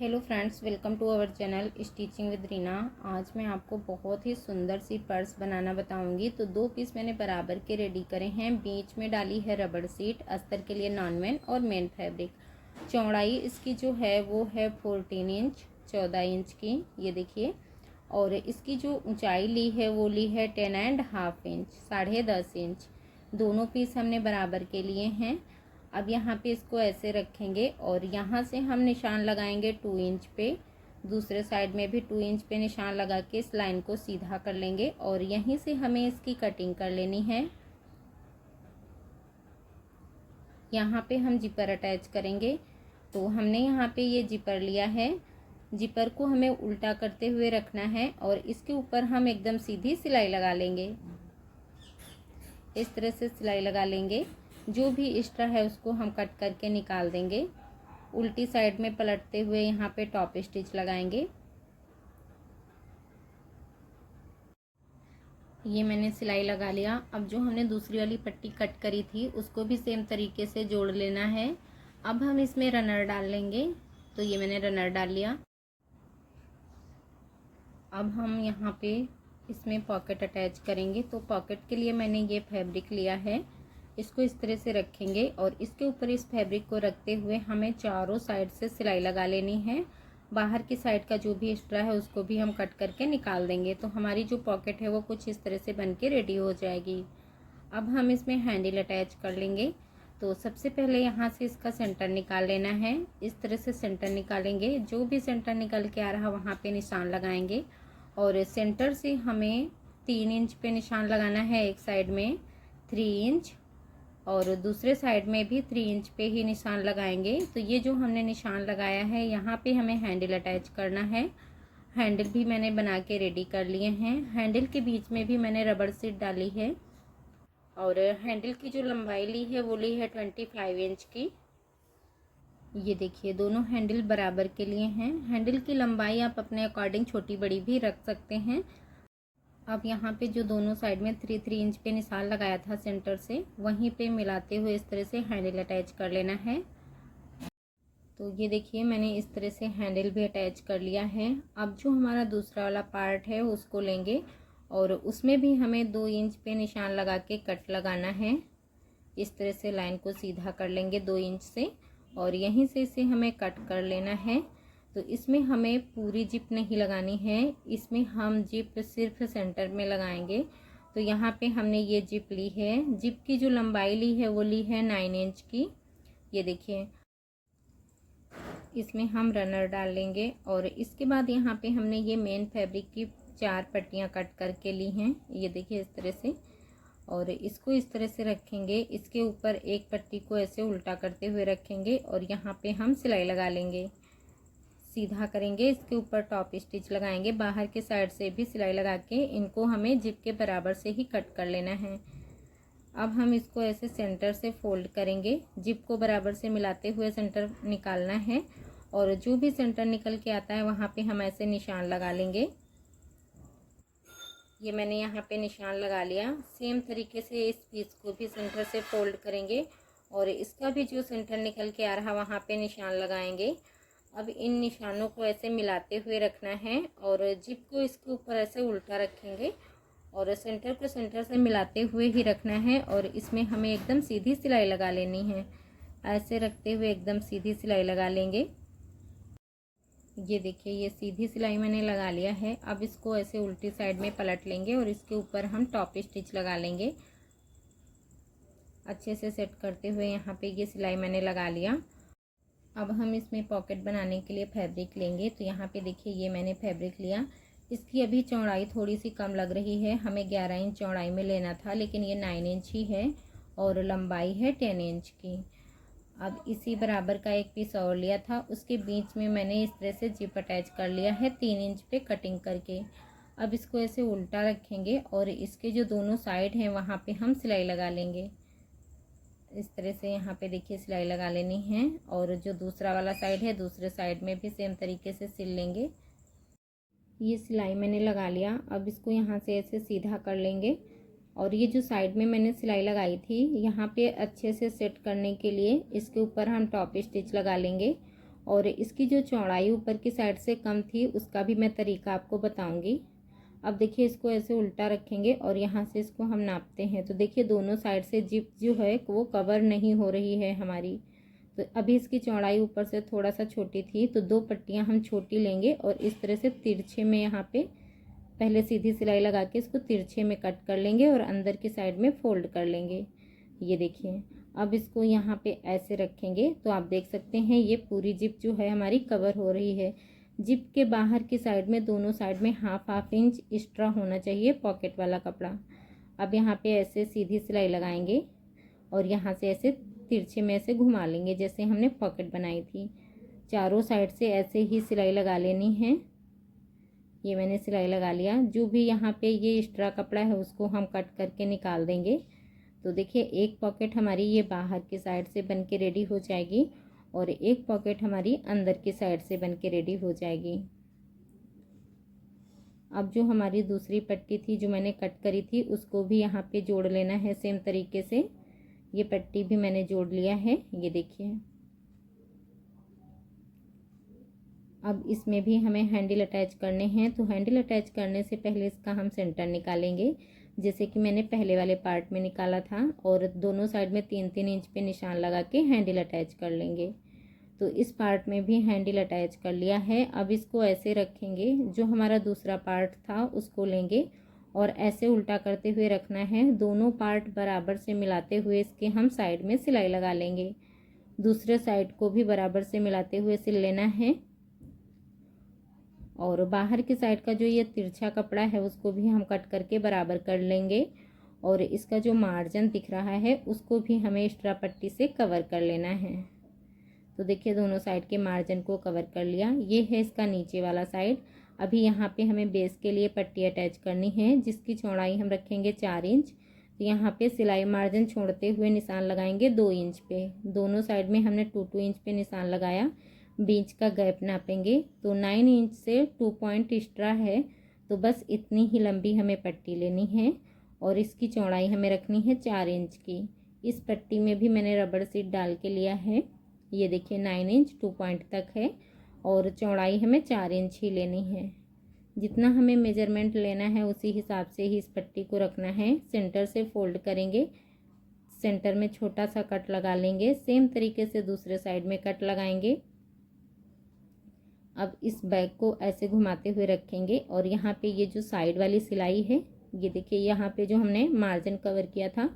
Hello friends, welcome to our channel stitching with Reena. आज मैं आपको बहुत ही सुंदर सी पर्स बनाना बताऊंगी। तो 2 पीस मैंने बराबर के रेडी करे हैं। बीच में डाली है रबड़ सीट, अस्तर के लिए नॉन मेन और मेन फैब्रिक। चौड़ाई इसकी जो है वो है 14 इंच, 14 इंच की, ये देखिए। और इसकी जो ऊंचाई ली है वो ली है 10.5 इंच, 10.5 इंच। दोनों पीस हमने बराबर के लिए हैं। अब यहाँ पे इसको ऐसे रखेंगे और यहाँ से हम निशान लगाएंगे 2 इंच पे। दूसरे साइड में भी 2 इंच पे निशान लगा के इस लाइन को सीधा कर लेंगे और यहीं से हमें इसकी कटिंग कर लेनी है। यहाँ पे हम जिपर अटैच करेंगे। तो हमने यहाँ पे ये जिपर लिया है। जिपर को हमें उल्टा करते हुए रखना है और इसके ऊपर हम एकदम सीधी सिलाई लगा लेंगे। इस तरह से सिलाई लगा लेंगे। जो भी एक्स्ट्रा है उसको हम कट करके निकाल देंगे। उल्टी साइड में पलटते हुए यहाँ पे टॉप स्टिच लगाएंगे। ये मैंने सिलाई लगा लिया। अब जो हमने दूसरी वाली पट्टी कट करी थी उसको भी सेम तरीके से जोड़ लेना है। अब हम इसमें रनर डाल लेंगे। तो ये मैंने रनर डाल लिया। अब हम यहाँ पे इसमें पॉकेट अटैच करेंगे। तो पॉकेट के लिए मैंने ये फैब्रिक लिया है। इसको इस तरह से रखेंगे और इसके ऊपर इस फैब्रिक को रखते हुए हमें चारों साइड से सिलाई लगा लेनी है। बाहर की साइड का जो भी एक्स्ट्रा है उसको भी हम कट करके निकाल देंगे। तो हमारी जो पॉकेट है वो कुछ इस तरह से बन के रेडी हो जाएगी। अब हम इसमें हैंडल अटैच कर लेंगे। तो सबसे पहले यहाँ से इसका सेंटर निकाल लेना है। इस तरह से सेंटर निकालेंगे। जो भी सेंटर निकल के आ रहा वहाँ पे निशान लगाएंगे और सेंटर से हमें 3 इंच पे निशान लगाना है। एक साइड में 3 इंच और दूसरे साइड में भी 3 इंच पे ही निशान लगाएंगे। तो ये जो हमने निशान लगाया है यहाँ पे हमें हैंडल अटैच करना है। हैंडल भी मैंने बना के रेडी कर लिए हैं। हैंडल के बीच में भी मैंने रबड़ सीट डाली है और हैंडल की जो लंबाई ली है वो ली है 25 इंच की। ये देखिए, दोनों हैंडल बराबर के लिए हैं। हैंडल की लंबाई आप अपने अकॉर्डिंग छोटी बड़ी भी रख सकते हैं। अब यहाँ पे जो दोनों साइड में 3 इंच पे निशान लगाया था सेंटर से, वहीं पे मिलाते हुए इस तरह से हैंडल अटैच कर लेना है। तो ये देखिए, मैंने इस तरह से हैंडल भी अटैच कर लिया है। अब जो हमारा दूसरा वाला पार्ट है उसको लेंगे और उसमें भी हमें 2 इंच पे निशान लगा के कट लगाना है। इस तरह से लाइन को सीधा कर लेंगे 2 इंच से और यहीं से इसे हमें कट कर लेना है। तो इसमें हमें पूरी जिप नहीं लगानी है। इसमें हम जिप सिर्फ सेंटर में लगाएंगे। तो यहाँ पे हमने ये जिप ली है। जिप की जो लंबाई ली है वो ली है 9 इंच की। ये देखिए, इसमें हम रनर डाल लेंगे और इसके बाद यहाँ पे हमने ये मेन फैब्रिक की 4 पट्टियाँ कट करके ली हैं। ये देखिए इस तरह से, और इसको इस तरह से रखेंगे। इसके ऊपर एक पट्टी को ऐसे उल्टा करते हुए रखेंगे और यहाँ पे हम सिलाई लगा लेंगे। सीधा करेंगे, इसके ऊपर टॉप स्टिच लगाएंगे। बाहर के साइड से भी सिलाई लगा के इनको हमें जिप के बराबर से ही कट कर लेना है। अब हम इसको ऐसे सेंटर से फोल्ड करेंगे। जिप को बराबर से मिलाते हुए सेंटर निकालना है और जो भी सेंटर निकल के आता है वहाँ पे हम ऐसे निशान लगा लेंगे। ये मैंने यहाँ पे निशान लगा लिया। सेम तरीके से इस पीस को भी सेंटर से फोल्ड करेंगे और इसका भी जो सेंटर निकल के आ रहा वहाँ पे निशान लगाएंगे। अब इन निशानों को ऐसे मिलाते हुए रखना है और जिप को इसके ऊपर ऐसे उल्टा रखेंगे और सेंटर को सेंटर से मिलाते हुए ही रखना है और इसमें हमें एकदम सीधी सिलाई लगा लेनी है। ऐसे रखते हुए एकदम सीधी सिलाई लगा लेंगे। ये देखिए, ये सीधी सिलाई मैंने लगा लिया है। अब इसको ऐसे उल्टी साइड में पलट लेंगे और इसके ऊपर हम टॉप स्टिच लगा लेंगे। अच्छे से सेट करते हुए यहाँ पे ये सिलाई मैंने लगा लिया। अब हम इसमें पॉकेट बनाने के लिए फैब्रिक लेंगे। तो यहाँ पे देखिए, ये मैंने फैब्रिक लिया। इसकी अभी चौड़ाई थोड़ी सी कम लग रही है। हमें 11 इंच चौड़ाई में लेना था लेकिन ये 9 इंच ही है और लंबाई है 10 इंच की। अब इसी बराबर का एक पीस और लिया था, उसके बीच में मैंने इस तरह से जिप अटैच कर लिया है 3 इंच पे कटिंग करके। अब इसको ऐसे उल्टा रखेंगे और इसके जो दोनों साइड हैं वहाँ पे हम सिलाई लगा लेंगे। इस तरह से यहाँ पे देखिए सिलाई लगा लेनी है और जो दूसरा वाला साइड है दूसरे साइड में भी सेम तरीके से सिल लेंगे। ये सिलाई मैंने लगा लिया। अब इसको यहाँ से ऐसे सीधा कर लेंगे और ये जो साइड में मैंने सिलाई लगाई थी यहाँ पे अच्छे से सेट करने के लिए इसके ऊपर हम टॉप स्टिच लगा लेंगे और इसकी जो चौड़ाई ऊपर की साइड से कम थी उसका भी मैं तरीका आपको बताऊंगी। अब देखिए इसको ऐसे उल्टा रखेंगे और यहाँ से इसको हम नापते हैं। तो देखिए दोनों साइड से जिप जो है वो कवर नहीं हो रही है हमारी। तो अभी इसकी चौड़ाई ऊपर से थोड़ा सा छोटी थी, तो 2 पट्टियाँ हम छोटी लेंगे और इस तरह से तिरछे में यहाँ पे पहले सीधी सिलाई लगा के इसको तिरछे में कट कर लेंगे और अंदर की साइड में फोल्ड कर लेंगे। ये देखिए अब इसको यहाँ पे ऐसे रखेंगे तो आप देख सकते हैं ये पूरी जिप जो है हमारी कवर हो रही है। जिप के बाहर की साइड में दोनों साइड में हाफ इंच एक्स्ट्रा होना चाहिए पॉकेट वाला कपड़ा। अब यहाँ पे ऐसे सीधी सिलाई लगाएंगे और यहाँ से ऐसे तिरछे में ऐसे घुमा लेंगे जैसे हमने पॉकेट बनाई थी। चारों साइड से ऐसे ही सिलाई लगा लेनी है। ये मैंने सिलाई लगा लिया। जो भी यहाँ पे ये एक्स्ट्रा कपड़ा है उसको हम कट करके निकाल देंगे। तो देखिए एक पॉकेट हमारी ये बाहर की साइड से बन के रेडी हो जाएगी और एक पॉकेट हमारी अंदर की साइड से बन के रेडी हो जाएगी। अब जो हमारी दूसरी पट्टी थी जो मैंने कट करी थी उसको भी यहाँ पे जोड़ लेना है सेम तरीके से। ये पट्टी भी मैंने जोड़ लिया है, ये देखिए। अब इसमें भी हमें हैंडल अटैच करने हैं। तो हैंडल अटैच करने से पहले इसका हम सेंटर निकालेंगे, जैसे कि मैंने पहले वाले पार्ट में निकाला था, और दोनों साइड में 3-3 इंच पे निशान लगा के हैंडल अटैच कर लेंगे। तो इस पार्ट में भी हैंडल अटैच कर लिया है। अब इसको ऐसे रखेंगे, जो हमारा दूसरा पार्ट था उसको लेंगे और ऐसे उल्टा करते हुए रखना है। दोनों पार्ट बराबर से मिलाते हुए इसके हम साइड में सिलाई लगा लेंगे। दूसरे साइड को भी बराबर से मिलाते हुए सिल लेना है। और बाहर की साइड का जो ये तिरछा कपड़ा है उसको भी हम कट करके बराबर कर लेंगे और इसका जो मार्जिन दिख रहा है उसको भी हमें एक्स्ट्रा पट्टी से कवर कर लेना है। तो देखिए दोनों साइड के मार्जिन को कवर कर लिया। ये है इसका नीचे वाला साइड। अभी यहाँ पे हमें बेस के लिए पट्टी अटैच करनी है जिसकी चौड़ाई हम रखेंगे 4 इंच। तो यहाँ पे सिलाई मार्जिन छोड़ते हुए निशान लगाएंगे 2 इंच पे। दोनों साइड में हमने 2-2 इंच पे निशान लगाया। बीच का गैप नापेंगे तो 9 इंच से 2 पॉइंट एक्स्ट्रा है, तो बस इतनी ही लंबी हमें पट्टी लेनी है और इसकी चौड़ाई हमें रखनी है 4 इंच की। इस पट्टी में भी मैंने रबड़ सीट डाल के लिया है। ये देखिए 9 इंच 2 पॉइंट तक है और चौड़ाई हमें 4 इंच ही लेनी है। जितना हमें मेजरमेंट लेना है उसी हिसाब से ही इस पट्टी को रखना है। सेंटर से फोल्ड करेंगे, सेंटर में छोटा सा कट लगा लेंगे। सेम तरीके से दूसरे साइड में कट लगाएंगे। अब इस बैग को ऐसे घुमाते हुए रखेंगे और यहाँ पे ये जो साइड वाली सिलाई है, ये देखिए यहाँ पे जो हमने मार्जिन कवर किया था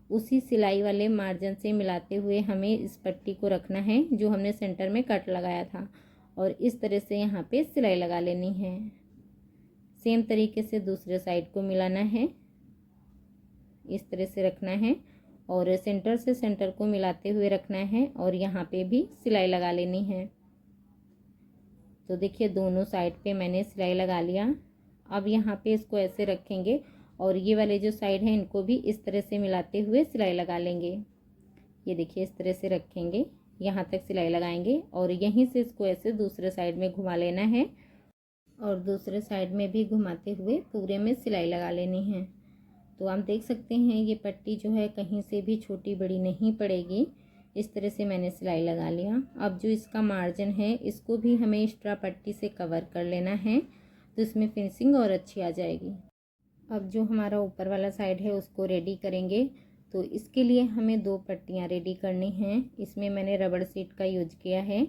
उसी सिलाई वाले मार्जिन से मिलाते हुए हमें इस पट्टी को रखना है जो हमने सेंटर में कट लगाया था, और इस तरह से यहाँ पे सिलाई लगा लेनी है। सेम तरीके से दूसरे साइड को मिलाना है, इस तरह से रखना है और सेंटर से सेंटर को मिलाते हुए रखना है और यहाँ पे भी सिलाई लगा लेनी है। तो देखिए दोनों साइड पे मैंने सिलाई लगा लिया। अब यहाँ पे इसको ऐसे रखेंगे और ये वाले जो साइड है इनको भी इस तरह से मिलाते हुए सिलाई लगा लेंगे। ये देखिए इस तरह से रखेंगे, यहाँ तक सिलाई लगाएंगे और यहीं से इसको ऐसे दूसरे साइड में घुमा लेना है और दूसरे साइड में भी घुमाते हुए पूरे में सिलाई लगा लेनी है। तो आप देख सकते हैं ये पट्टी जो है कहीं से भी छोटी बड़ी नहीं पड़ेगी। इस तरह से मैंने सिलाई लगा लिया। अब जो इसका मार्जिन है इसको भी हमें एक्स्ट्रा पट्टी से कवर कर लेना है, तो इसमें फिनिशिंग और अच्छी आ जाएगी। अब जो हमारा ऊपर वाला साइड है उसको रेडी करेंगे। तो इसके लिए हमें 2 पट्टियाँ रेडी करनी हैं। इसमें मैंने रबड़ सीट का यूज किया है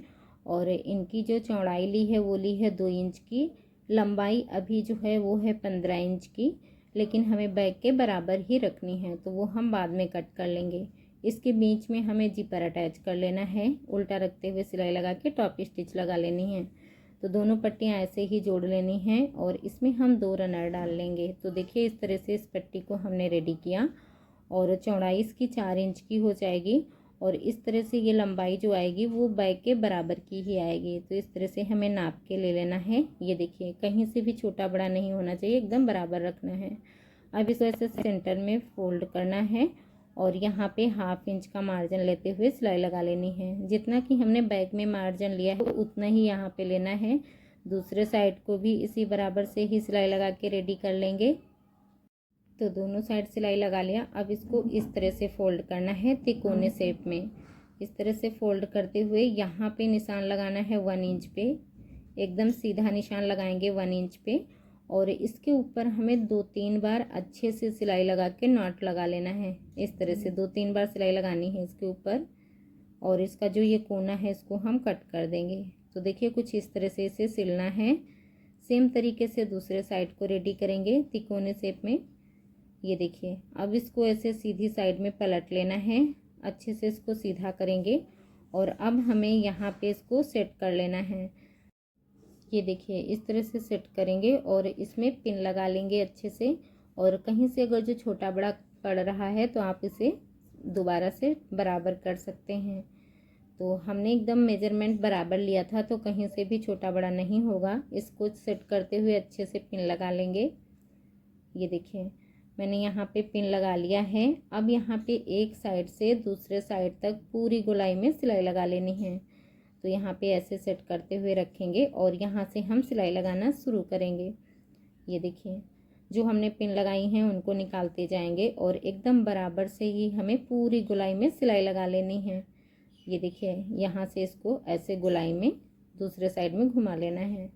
और इनकी जो चौड़ाई ली है वो ली है 2 इंच की। लंबाई अभी जो है वो है 15 इंच की, लेकिन हमें बैग के बराबर ही रखनी है, तो वो हम बाद में कट कर लेंगे। इसके बीच में हमें जिपर अटैच कर लेना है। उल्टा रखते हुए सिलाई लगा के टॉप स्टिच लगा लेनी है। तो दोनों पट्टियाँ ऐसे ही जोड़ लेनी हैं और इसमें हम 2 रनर डाल लेंगे। तो देखिए इस तरह से इस पट्टी को हमने रेडी किया और चौड़ाई इसकी 4 इंच की हो जाएगी और इस तरह से ये लंबाई जो आएगी वो बैग के बराबर की ही आएगी। तो इस तरह से हमें नाप के ले लेना है। ये देखिए कहीं से भी छोटा बड़ा नहीं होना चाहिए, एकदम बराबर रखना है। अब इसको ऐसे सेंटर में फोल्ड करना है और यहाँ पे हाफ इंच का मार्जिन लेते हुए सिलाई लगा लेनी है। जितना कि हमने बैग में मार्जिन लिया है उतना ही यहाँ पे लेना है। दूसरे साइड को भी इसी बराबर से ही सिलाई लगा के रेडी कर लेंगे। तो दोनों साइड सिलाई लगा लिया। अब इसको इस तरह से फोल्ड करना है तिकोने शेप में। इस तरह से फोल्ड करते हुए यहाँ पे निशान लगाना है 1 इंच पे, एकदम सीधा निशान लगाएंगे 1 इंच पे। और इसके ऊपर हमें 2-3 बार अच्छे से सिलाई लगा के नॉट लगा लेना है। इस तरह से 2-3 बार सिलाई लगानी है इसके ऊपर, और इसका जो ये कोना है इसको हम कट कर देंगे। तो देखिए कुछ इस तरह से इसे सिलना है। सेम तरीके से दूसरे साइड को रेडी करेंगे तिकोने शेप में। ये देखिए अब इसको ऐसे सीधी साइड में पलट लेना है, अच्छे से इसको सीधा करेंगे और अब हमें यहाँ पे इसको सेट कर लेना है। ये देखिए इस तरह से सेट करेंगे और इसमें पिन लगा लेंगे अच्छे से। और कहीं से अगर जो छोटा बड़ा पड़ रहा है तो आप इसे दोबारा से बराबर कर सकते हैं। तो हमने एकदम मेजरमेंट बराबर लिया था तो कहीं से भी छोटा बड़ा नहीं होगा। इसको सेट करते हुए अच्छे से पिन लगा लेंगे। ये देखिए मैंने यहाँ पे पिन लगा लिया है। अब यहाँ पे एक साइड से दूसरे साइड तक पूरी गोलाई में सिलाई लगा लेनी है। तो यहाँ पे ऐसे सेट करते हुए रखेंगे और यहाँ से हम सिलाई लगाना शुरू करेंगे। ये देखिए जो हमने पिन लगाई हैं उनको निकालते जाएंगे और एकदम बराबर से ही हमें पूरी गोलाई में सिलाई लगा लेनी है। ये देखिए यहाँ से इसको ऐसे गोलाई में दूसरे साइड में घुमा लेना है।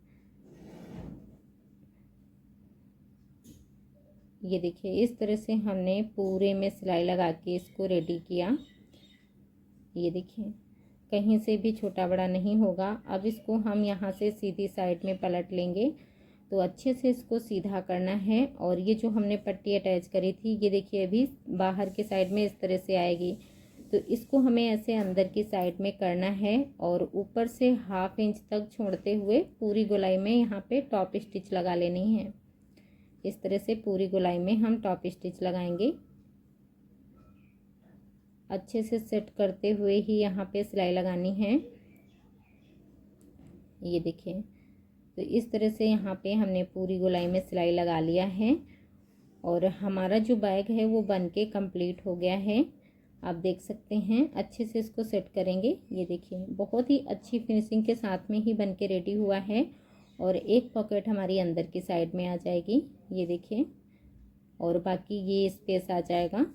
ये देखिए इस तरह से हमने पूरे में सिलाई लगा के इसको रेडी किया। ये देखिए कहीं से भी छोटा बड़ा नहीं होगा। अब इसको हम यहाँ से सीधी साइड में पलट लेंगे। तो अच्छे से इसको सीधा करना है। और ये जो हमने पट्टी अटैच करी थी ये देखिए अभी बाहर की साइड में इस तरह से आएगी। तो इसको हमें ऐसे अंदर की साइड में करना है और ऊपर से 1/2 इंच तक छोड़ते हुए पूरी गोलाई में यहाँ पे टॉप स्टिच लगा लेनी है। इस तरह से पूरी गोलाई में हम टॉप स्टिच लगाएंगे। अच्छे से सेट करते हुए ही यहाँ पे सिलाई लगानी है। ये देखिए तो इस तरह से यहाँ पे हमने पूरी गोलाई में सिलाई लगा लिया है और हमारा जो बैग है वो बन के कंप्लीट हो गया है। आप देख सकते हैं अच्छे से इसको सेट करेंगे। ये देखिए बहुत ही अच्छी फिनिशिंग के साथ में ही बन के रेडी हुआ है और एक पॉकेट हमारी अंदर की साइड में आ जाएगी। ये देखिए और बाकी ये स्पेस आ जाएगा।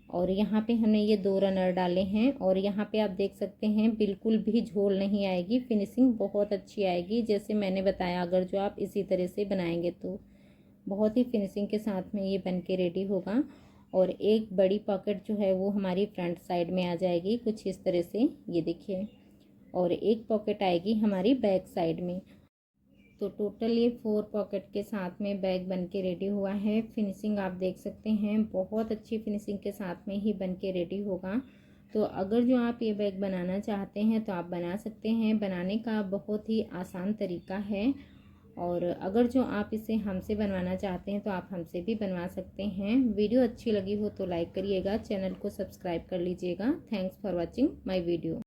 और यहाँ पे हमने ये 2 रनर डाले हैं और यहाँ पे आप देख सकते हैं बिल्कुल भी झोल नहीं आएगी, फिनिशिंग बहुत अच्छी आएगी जैसे मैंने बताया। अगर जो आप इसी तरह से बनाएंगे तो बहुत ही फिनिशिंग के साथ में ये बन के रेडी होगा। और एक बड़ी पॉकेट जो है वो हमारी फ्रंट साइड में आ जाएगी कुछ इस तरह से। ये देखिए और एक पॉकेट आएगी हमारी बैक साइड में। तो टोटल ये 4 पॉकेट के साथ में बैग बन के रेडी हुआ है। फिनिशिंग आप देख सकते हैं बहुत अच्छी फिनिशिंग के साथ में ही बन के रेडी होगा। तो अगर जो आप ये बैग बनाना चाहते हैं तो आप बना सकते हैं। बनाने का बहुत ही आसान तरीका है। और अगर जो आप इसे हमसे बनवाना चाहते हैं तो आप हमसे भी बनवा सकते हैं। वीडियो अच्छी लगी हो तो लाइक करिएगा, चैनल को सब्सक्राइब कर लीजिएगा। Thanks for watching my video.